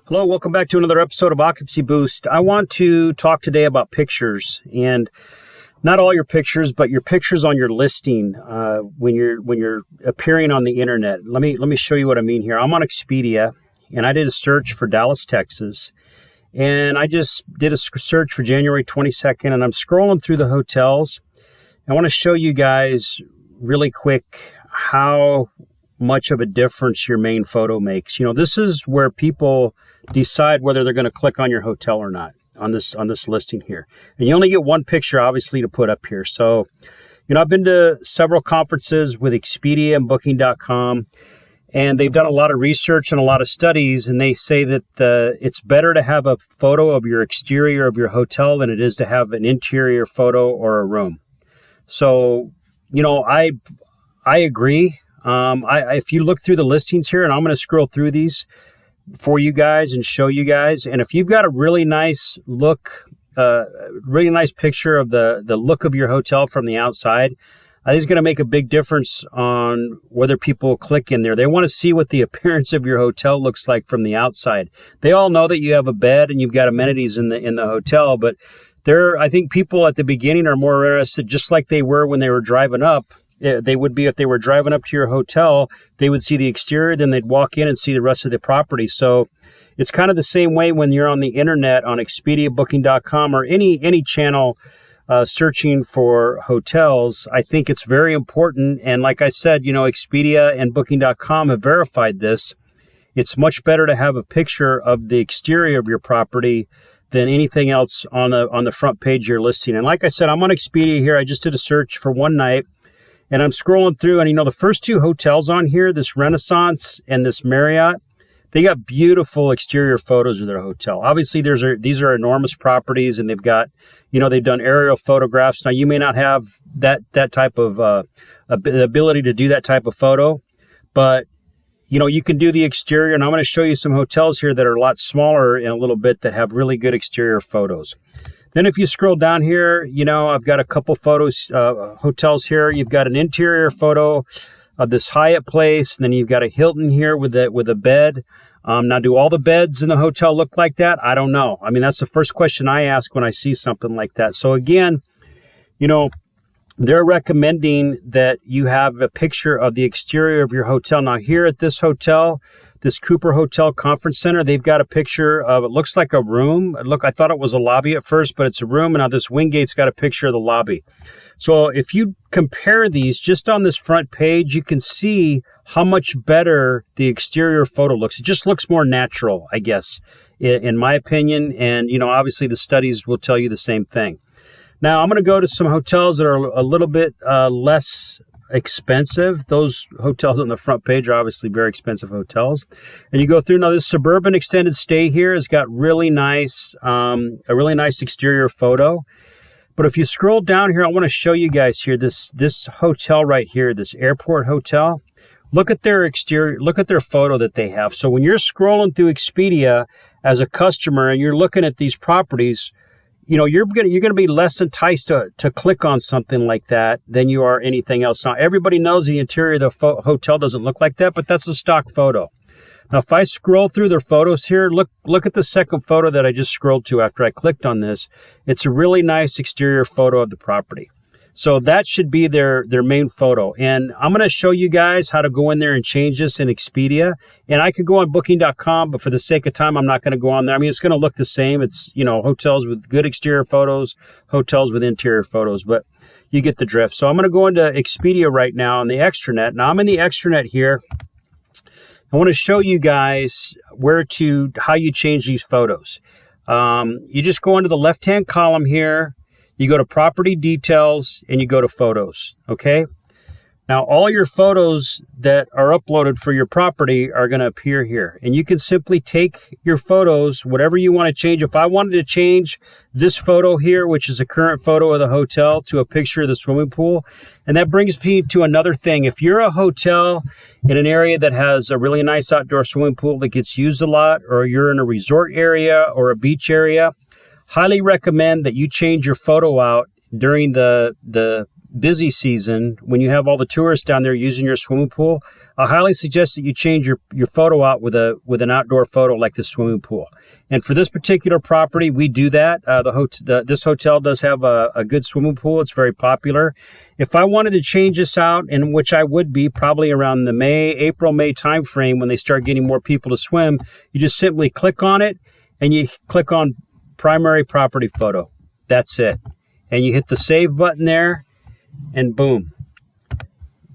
Hello, welcome back to another episode of Occupancy Boost. I want to talk today about pictures, and not all your pictures, but your pictures on your listing when you're appearing on the internet. Let me show you what I mean here. I'm on Expedia, and I did a search for Dallas, Texas, and I just did a search for January 22nd, and I'm scrolling through the hotels. I want to show you guys really quick how much of a difference your main photo makes. You know, this is where people decide whether they're going to click on your hotel or not on this listing here. And you only get one picture, obviously, to put up here. So, you know, I've been to several conferences with Expedia and Booking.com, and they've done a lot of research and a lot of studies, and they say that it's better to have a photo of your exterior of your hotel than it is to have an interior photo or a room. So, you know, I agree. If you look through the listings here, and I'm going to scroll through these for you guys and show you guys, and if you've got a really nice really nice picture of the look of your hotel from the outside, I think it's going to make a big difference on whether people click in there. They want to see what the appearance of your hotel looks like from the outside. They all know that you have a bed and you've got amenities in the hotel, but I think people at the beginning are more interested, just like they were when they were driving up. They would be if they were driving up to your hotel, they would see the exterior, then they'd walk in and see the rest of the property. So it's kind of the same way when you're on the internet on Expedia, Booking.com, or any channel searching for hotels. I think it's very important. And like I said, you know, Expedia and Booking.com have verified this. It's much better to have a picture of the exterior of your property than anything else on the front page of your listing. And like I said, I'm on Expedia here. I just did a search for one night. And I'm scrolling through, and you know, the first two hotels on here, this Renaissance and this Marriott, they got beautiful exterior photos of their hotel. Obviously, these are enormous properties, and they've got, you know, they've done aerial photographs. Now, you may not have that type of ability to do that type of photo, but you know, you can do the exterior, and I'm going to show you some hotels here that are a lot smaller in a little bit that have really good exterior photos. Then if you scroll down here, you know, I've got a couple photos, hotels here. You've got an interior photo of this Hyatt place, and then you've got a Hilton here with a bed. Now, do all the beds in the hotel look like that? I don't know. I mean, that's the first question I ask when I see something like that. So again, you know, they're recommending that you have a picture of the exterior of your hotel. Now, here at this hotel, this Cooper Hotel Conference Center, they've got a picture of, it looks like a room. I thought it was a lobby at first, but it's a room. And now this Wingate's got a picture of the lobby. So if you compare these just on this front page, you can see how much better the exterior photo looks. It just looks more natural, I guess, in my opinion. And, you know, obviously the studies will tell you the same thing. Now, I'm going to go to some hotels that are a little bit less expensive. Those hotels on the front page are obviously very expensive hotels. And you go through, now this Suburban Extended Stay here has got a really nice exterior photo. But if you scroll down here, I want to show you guys here, this hotel right here, this airport hotel. Look at their exterior, look at their photo that they have. So when you're scrolling through Expedia as a customer and you're looking at these properties, you know, you're gonna be less enticed to click on something like that than you are anything else. Now, everybody knows the interior of the hotel doesn't look like that, but that's a stock photo. Now, if I scroll through their photos here, look at the second photo that I just scrolled to after I clicked on this. It's a really nice exterior photo of the property. So that should be their main photo. And I'm going to show you guys how to go in there and change this in Expedia. And I could go on Booking.com, but for the sake of time, I'm not going to go on there. I mean, it's going to look the same. It's, you know, hotels with good exterior photos, hotels with interior photos, but you get the drift. So I'm going to go into Expedia right now on the Extranet. Now I'm in the Extranet here. I want to show you guys how you change these photos. You just go into the left-hand column here. You go to property details and you go to photos, okay? Now, all your photos that are uploaded for your property are going to appear here. And you can simply take your photos, whatever you want to change. If I wanted to change this photo here, which is a current photo of the hotel, to a picture of the swimming pool, and that brings me to another thing. If you're a hotel in an area that has a really nice outdoor swimming pool that gets used a lot, or you're in a resort area or a beach area, highly recommend that you change your photo out during the busy season, when you have all the tourists down there using your swimming pool, I highly suggest that you change your photo out with an outdoor photo like the swimming pool. And for this particular property, we do that. This hotel does have a good swimming pool. It's very popular. If I wanted to change this out, and which I would be probably around the April-May timeframe when they start getting more people to swim, you just simply click on it and you click on primary property photo. That's it. And you hit the save button there, and boom.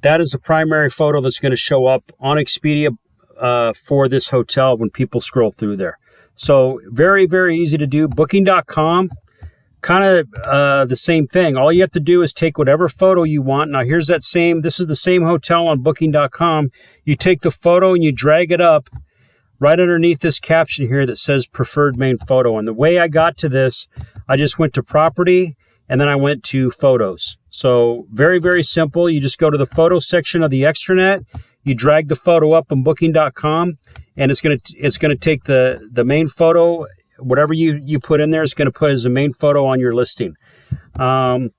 That is the primary photo that's going to show up on Expedia for this hotel when people scroll through there. So very, very easy to do. Booking.com, kind of the same thing. All you have to do is take whatever photo you want. Now this is the same hotel on Booking.com. You take the photo and you drag it up right underneath this caption here that says preferred main photo. And the way I got to this, I just went to property and then I went to photos. So very, very simple. You just go to the photo section of the Extranet, you drag the photo up on Booking.com, and it's gonna take the main photo, whatever you put in there, it's gonna put as a main photo on your listing. And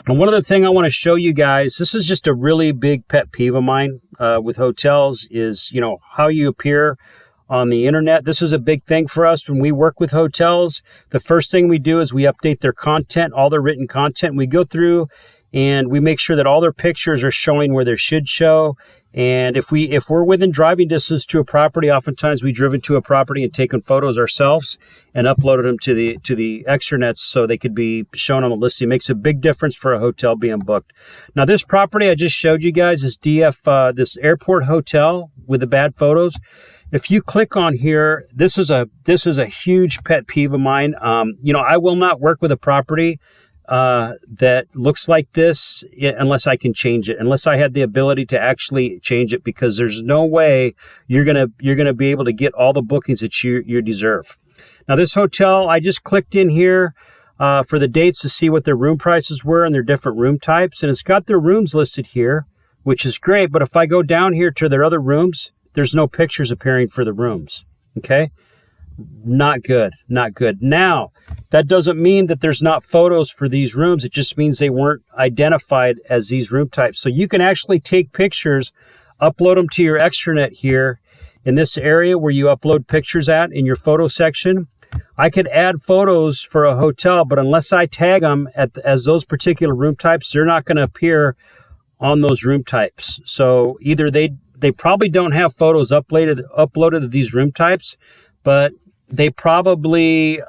one other thing I want to show you guys, this is just a really big pet peeve of mine with hotels, is how you appear on the internet. This is a big thing for us when we work with hotels. The first thing we do is we update their content, all their written content. We go through and we make sure that all their pictures are showing where they should show. And if we're within driving distance to a property, oftentimes we've driven to a property and taken photos ourselves and uploaded them to the extranets so they could be shown on the listing. It makes a big difference for a hotel being booked. Now this property I just showed you guys is this airport hotel with the bad photos. If you click on here, this is a huge pet peeve of mine. I will not work with a property that looks like this unless I can change it, unless I had the ability to actually change it, because there's no way you're gonna be able to get all the bookings that you deserve. Now this hotel, I just clicked in here for the dates to see what their room prices were and their different room types, and it's got their rooms listed here, which is great. But if I go down here to their other rooms, there's no pictures appearing for the rooms. Okay. Not good. Now, that doesn't mean that there's not photos for these rooms. It just means they weren't identified as these room types. So you can actually take pictures, upload them to your extranet here in this area where you upload pictures at in your photo section. I could add photos for a hotel, but unless I tag them as those particular room types, they're not going to appear on those room types. So either they probably don't have photos uploaded to these room types, but they probably, they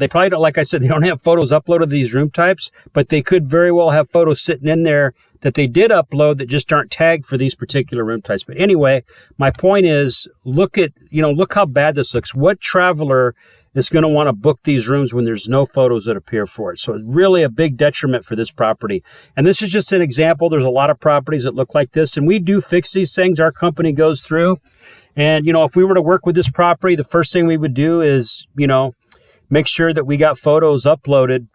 probably don't, like I said, they don't have photos uploaded to these room types, but they could very well have photos sitting in there that they did upload that just aren't tagged for these particular room types. But anyway, my point is, look how bad this looks. What traveler is going to want to book these rooms when there's no photos that appear for it? So it's really a big detriment for this property. And this is just an example. There's a lot of properties that look like this, and we do fix these things. Our company goes through. And, if we were to work with this property, the first thing we would do is, make sure that we got photos uploaded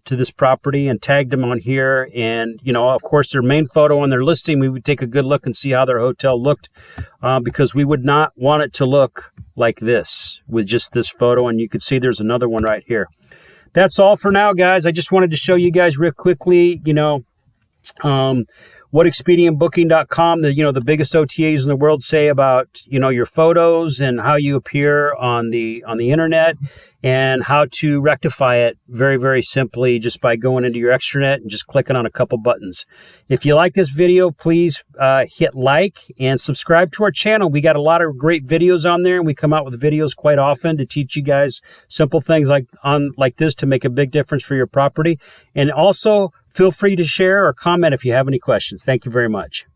to this property and tagged them on here. And, of course, their main photo on their listing, we would take a good look and see how their hotel looked, because we would not want it to look like this with just this photo. And you can see there's another one right here. That's all for now, guys. I just wanted to show you guys real quickly, what Expedia and Booking.com, the biggest OTAs in the world, say about, your photos and how you appear on the internet, and how to rectify it very, very simply just by going into your extranet and just clicking on a couple buttons. If you like this video, please hit like and subscribe to our channel. We got a lot of great videos on there, and we come out with videos quite often to teach you guys simple things like this to make a big difference for your property. And also, feel free to share or comment if you have any questions. Thank you very much.